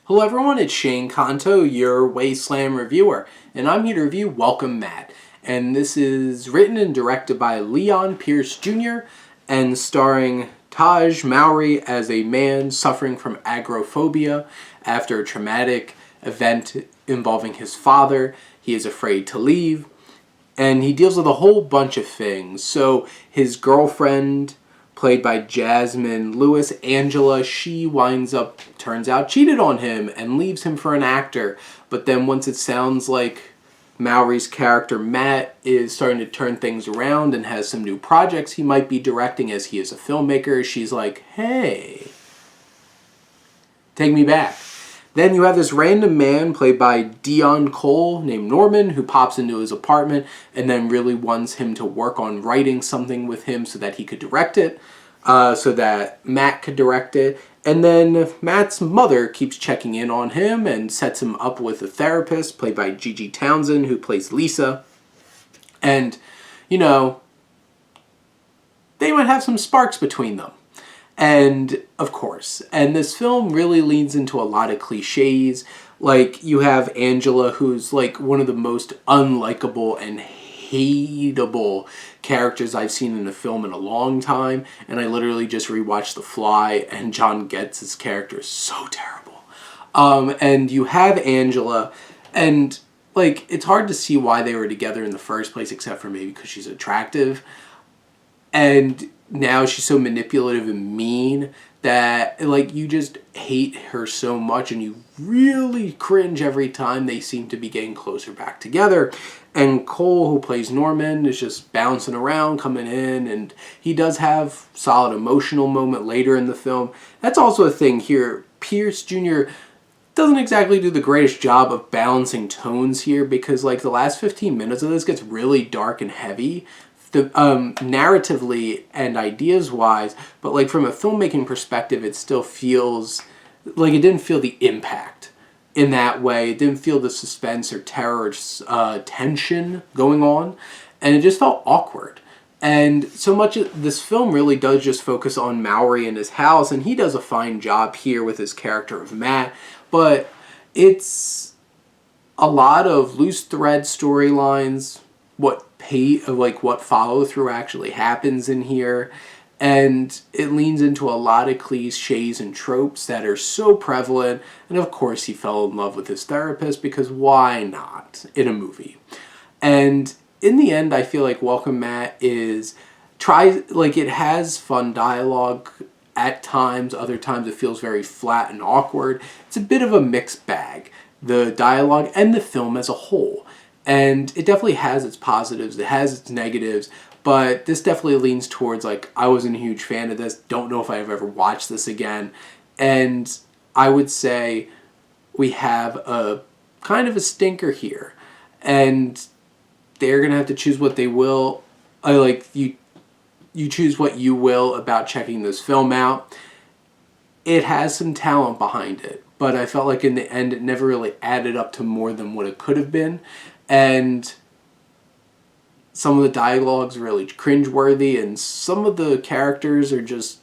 Hello everyone, it's Shane Kanto, your Wasteland reviewer, and I'm here to review Welcome Matt. And this is written and directed by Leon Pierce Jr. and starring Taj Mowry as a man suffering from agoraphobia after a traumatic event involving his father. He is afraid to leave, and he deals with a whole bunch of things. So his girlfriend, played by Jasmine Lewis, Angela, she turns out cheated on him and leaves him for an actor. But then once it sounds like Mowry's character Matt is starting to turn things around and has some new projects he might be directing as he is a filmmaker, she's like, hey, take me back. Then you have this random man played by Dion Cole named Norman who pops into his apartment and then really wants him to work on writing something with him so that he could direct it, so that Matt could direct it. And then Matt's mother keeps checking in on him and sets him up with a therapist played by Gigi Townsend who plays Lisa. And, you know, they might have some sparks between them. And, of course, and this film really leans into a lot of cliches. Like, you have Angela, who's, like, one of the most unlikable and hateable characters I've seen in a film in a long time. And I literally just rewatched The Fly, and John Getz's character is so terrible. And you have Angela, and, like, it's hard to see why they were together in the first place, except for maybe because she's attractive. And now she's so manipulative and mean that, like, you just hate her so much and you really cringe every time they seem to be getting closer back together. And Cole, who plays Norman, is just bouncing around, coming in, and he does have solid emotional moment later in the film. That's also a thing here. Pierce Jr. doesn't exactly do the greatest job of balancing tones here because, like, the last 15 minutes of this gets really dark and heavy, narratively and ideas-wise, but, like, from a filmmaking perspective, it still feels like it didn't feel the impact in that way. It didn't feel the suspense or terror or tension going on, and it just felt awkward. And so much of this film really does just focus on Mowry and his house, and he does a fine job here with his character of Matt, but it's a lot of loose thread storylines, what follow through actually happens in here, and it leans into a lot of cliches and tropes that are so prevalent. And of course he fell in love with his therapist, because why not in a movie? And in the end, I feel like Welcome Matt it has fun dialogue at times. Other times it feels very flat and awkward. It's a bit of a mixed bag, the dialogue and the film as a whole. And it definitely has its positives, it has its negatives, but this definitely leans towards, like, I wasn't a huge fan of this, don't know if I've ever watched this again. And I would say we have a kind of a stinker here. And they're going to have to choose what they will. You choose what you will about checking this film out. It has some talent behind it, but I felt like in the end it never really added up to more than what it could have been. And some of the dialogue's really cringeworthy, and some of the characters are just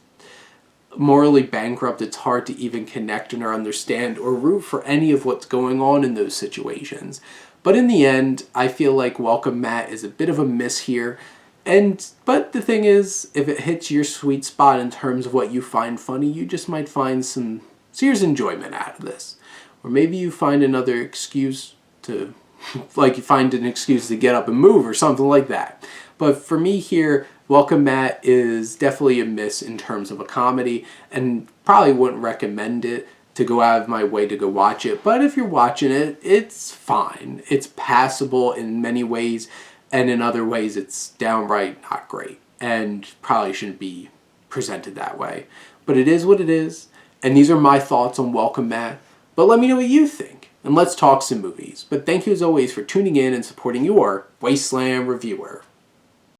morally bankrupt. It's hard to even connect or understand or root for any of what's going on in those situations. But in the end, I feel like Welcome Matt is a bit of a miss here. But the thing is, if it hits your sweet spot in terms of what you find funny, you just might find some serious enjoyment out of this. Or maybe you find another excuse to, you find an excuse to get up and move or something like that. But for me here, Welcome Matt is definitely a miss in terms of a comedy, and probably wouldn't recommend it to go out of my way to go watch it. But if you're watching it, it's fine. It's passable in many ways, and in other ways it's downright not great and probably shouldn't be presented that way. But it is what it is, and these are my thoughts on Welcome Matt. But let me know what you think, and let's talk some movies. But thank you as always for tuning in and supporting your Wasteland reviewer.